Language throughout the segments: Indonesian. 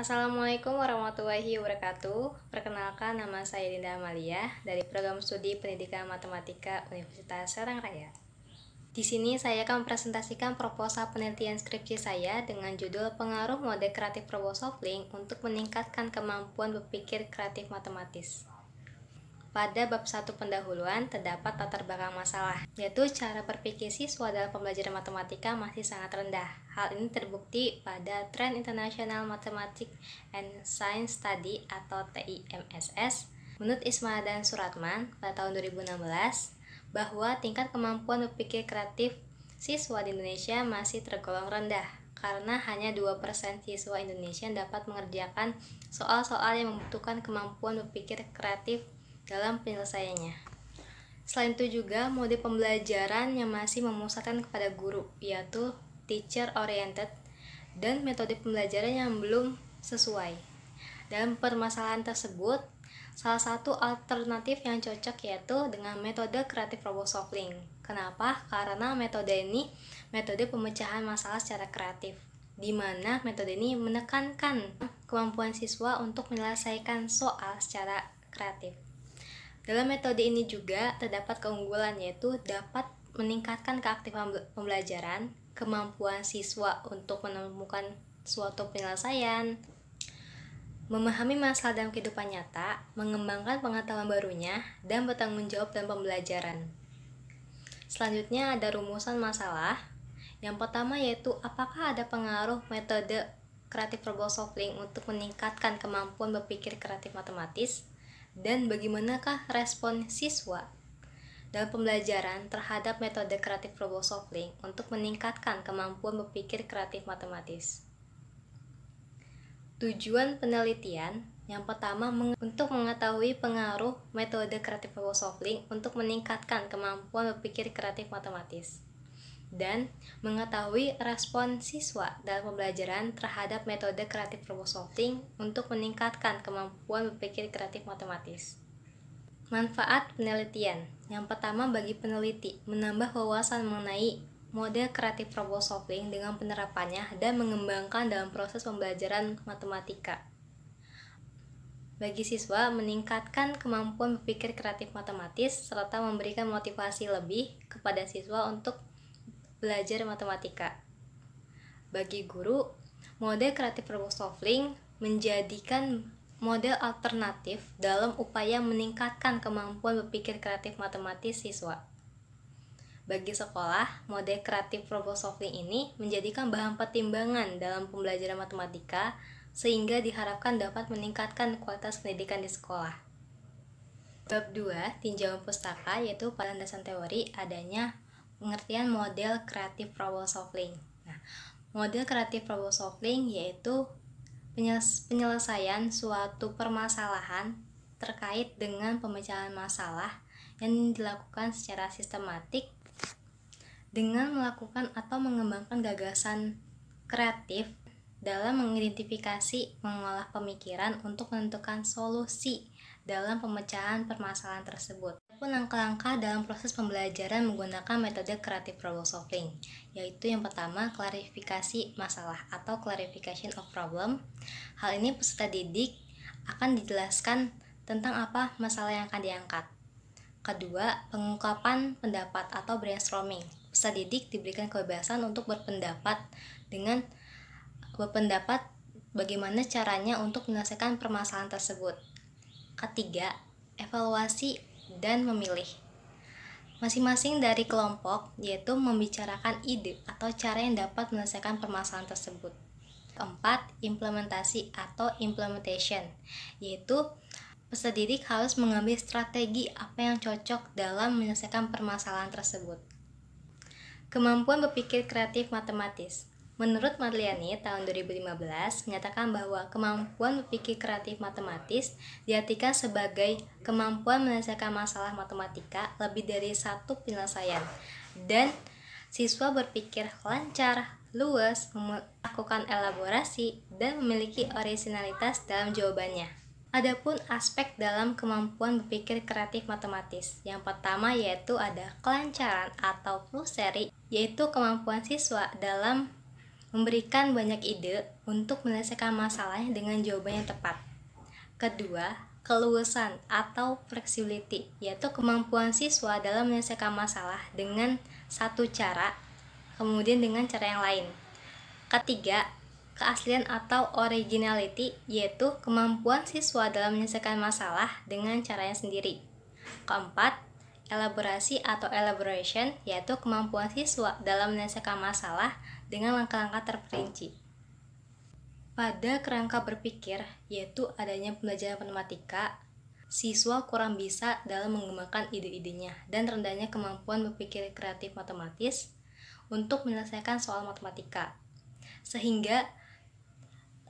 Assalamualaikum warahmatullahi wabarakatuh. Perkenalkan, nama saya Dinda Amalia dari Program Studi Pendidikan Matematika Universitas Serang Raya. Di sini saya akan mempresentasikan proposal penelitian skripsi saya dengan judul Pengaruh Mode Kreatif Problem Solving untuk meningkatkan kemampuan berpikir kreatif matematis. Pada bab 1 pendahuluan terdapat latar belakang masalah, yaitu cara berpikir siswa dalam pembelajaran matematika masih sangat rendah. Hal ini terbukti pada Trend International Mathematics and Science Study atau TIMSS menurut Isma dan Suratman pada tahun 2016 bahwa tingkat kemampuan berpikir kreatif siswa di Indonesia masih tergolong rendah karena hanya 2% siswa Indonesia dapat mengerjakan soal-soal yang membutuhkan kemampuan berpikir kreatif dalam penyelesaiannya. Selain itu juga mode pembelajaran yang masih memusatkan kepada guru, yaitu teacher oriented, dan metode pembelajaran yang belum sesuai. Dalam permasalahan tersebut, salah satu alternatif yang cocok yaitu dengan metode creative problem solving. Kenapa? Karena metode ini metode pemecahan masalah secara kreatif, di mana metode ini menekankan kemampuan siswa untuk menyelesaikan soal secara kreatif. Dalam metode ini juga terdapat keunggulan, yaitu dapat meningkatkan keaktifan pembelajaran, kemampuan siswa untuk menemukan suatu penyelesaian, memahami masalah dalam kehidupan nyata, mengembangkan pengetahuan barunya, dan bertanggung jawab dalam pembelajaran. Selanjutnya ada rumusan masalah. Yang pertama yaitu apakah ada pengaruh metode creative problem solving untuk meningkatkan kemampuan berpikir kreatif matematis, dan bagaimanakah respon siswa dalam pembelajaran terhadap metode creative problem solving untuk meningkatkan kemampuan berpikir kreatif matematis. Tujuan penelitian yang pertama untuk mengetahui pengaruh metode creative problem solving untuk meningkatkan kemampuan berpikir kreatif matematis, dan mengetahui respon siswa dalam pembelajaran terhadap metode creative problem solving untuk meningkatkan kemampuan berpikir kreatif matematis. Manfaat penelitian. Yang pertama, bagi peneliti, menambah wawasan mengenai model creative problem solving dengan penerapannya dan mengembangkan dalam proses pembelajaran matematika. Bagi siswa, meningkatkan kemampuan berpikir kreatif matematis serta memberikan motivasi lebih kepada siswa untuk belajar matematika. Bagi guru, model creative problem solving menjadikan model alternatif dalam upaya meningkatkan kemampuan berpikir kreatif matematis siswa. Bagi sekolah, model creative problem solving ini menjadikan bahan pertimbangan dalam pembelajaran matematika sehingga diharapkan dapat meningkatkan kualitas pendidikan di sekolah. Bab 2, tinjauan pustaka, yaitu pada landasan teori adanya pengertian model creative problem solving. Nah, model creative problem solving yaitu penyelesaian suatu permasalahan terkait dengan pemecahan masalah yang dilakukan secara sistematik dengan melakukan atau mengembangkan gagasan kreatif dalam mengidentifikasi, mengolah pemikiran untuk menentukan solusi dalam pemecahan permasalahan tersebut. Langkah-langkah dalam proses pembelajaran menggunakan metode creative problem solving, yaitu yang pertama, klarifikasi masalah atau clarification of problem. Hal ini peserta didik akan dijelaskan tentang apa masalah yang akan diangkat. Kedua, pengungkapan pendapat atau brainstorming. Peserta didik diberikan kebebasan untuk berpendapat bagaimana caranya untuk menyelesaikan permasalahan tersebut. Ketiga, evaluasi dan memilih. Masing-masing dari kelompok yaitu membicarakan ide atau cara yang dapat menyelesaikan permasalahan tersebut. Keempat, implementasi atau implementation, yaitu peserta didik harus mengambil strategi apa yang cocok dalam menyelesaikan permasalahan tersebut. Kemampuan berpikir kreatif matematis. Menurut Marliani tahun 2015 menyatakan bahwa kemampuan berpikir kreatif matematis diartikan sebagai kemampuan menyelesaikan masalah matematika lebih dari satu penyelesaian, dan siswa berpikir lancar, luas, melakukan elaborasi, dan memiliki orisinalitas dalam jawabannya. Adapun aspek dalam kemampuan berpikir kreatif matematis, yang pertama yaitu ada kelancaran atau fluxery, yaitu kemampuan siswa dalam memberikan banyak ide untuk menyelesaikan masalahnya dengan jawaban yang tepat. Kedua, keluasan atau flexibility, yaitu kemampuan siswa dalam menyelesaikan masalah dengan satu cara, kemudian dengan cara yang lain. Ketiga, keaslian atau originality, yaitu kemampuan siswa dalam menyelesaikan masalah dengan caranya sendiri. Keempat, elaborasi atau elaboration, yaitu kemampuan siswa dalam menyelesaikan masalah dengan langkah-langkah terperinci. Pada kerangka berpikir, yaitu adanya pembelajaran matematika, siswa kurang bisa dalam mengembangkan ide-idenya dan rendahnya kemampuan berpikir kreatif matematis untuk menyelesaikan soal matematika. Sehingga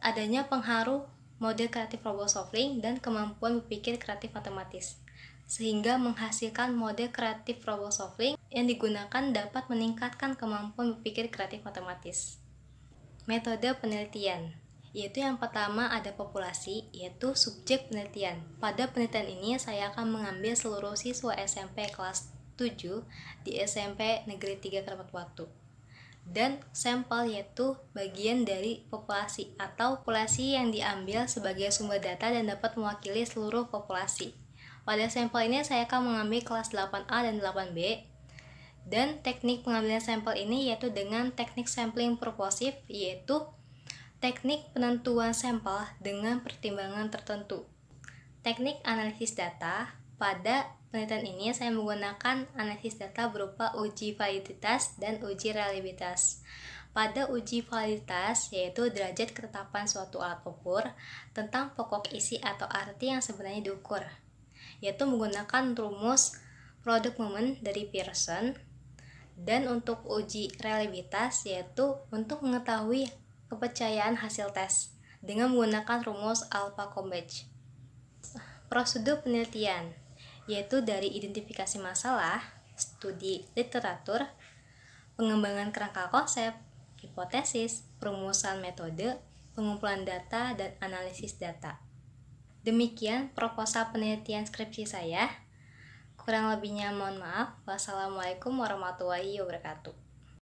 adanya pengaruh model kreatif problem solving dan kemampuan berpikir kreatif matematis. Sehingga menghasilkan model kreatif problem solving yang digunakan dapat meningkatkan kemampuan berpikir kreatif matematis. Metode penelitian, yaitu yang pertama ada populasi, yaitu subjek penelitian. Pada penelitian ini saya akan mengambil seluruh siswa SMP kelas 7 di SMP Negeri 3 Keramat Batu. Dan sampel yaitu bagian dari populasi atau populasi yang diambil sebagai sumber data dan dapat mewakili seluruh populasi. Pada sampel ini saya akan mengambil kelas 8A dan 8B. Dan teknik pengambilan sampel ini yaitu dengan teknik sampling purposive, yaitu teknik penentuan sampel dengan pertimbangan tertentu. Teknik analisis data, pada penelitian ini saya menggunakan analisis data berupa uji validitas dan uji reliabilitas. Pada uji validitas, yaitu derajat ketetapan suatu alat ukur tentang pokok isi atau arti yang sebenarnya diukur, yaitu menggunakan rumus product moment dari Pearson. Dan untuk uji reliabilitas, yaitu untuk mengetahui kepercayaan hasil tes dengan menggunakan rumus Alpha-Combach. Prosedur penelitian, yaitu dari identifikasi masalah, studi literatur, pengembangan kerangka konsep, hipotesis, perumusan metode, pengumpulan data, dan analisis data. Demikian proposal penelitian skripsi saya. Kurang lebihnya mohon maaf. Wassalamualaikum warahmatullahi wabarakatuh.